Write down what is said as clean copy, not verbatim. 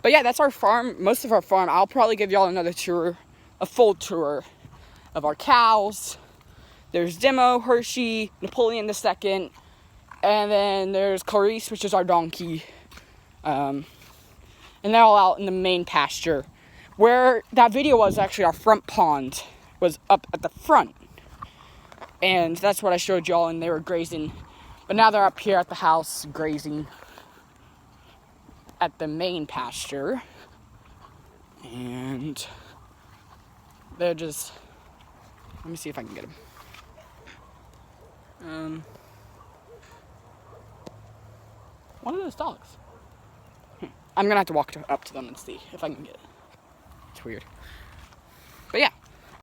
But yeah, that's our farm, most of our farm. I'll probably give y'all another tour, a full tour of our cows. There's Demo, Hershey, Napoleon II, and then there's Clarice, which is our donkey. And they're all out in the main pasture. Where that video was, actually our front pond was up at the front. And that's what I showed y'all, and they were grazing. But now they're up here at the house grazing at the main pasture. And they're just, let me see if I can get them. One of those dogs. I'm gonna have to walk up to them and see if I can get it. It's weird.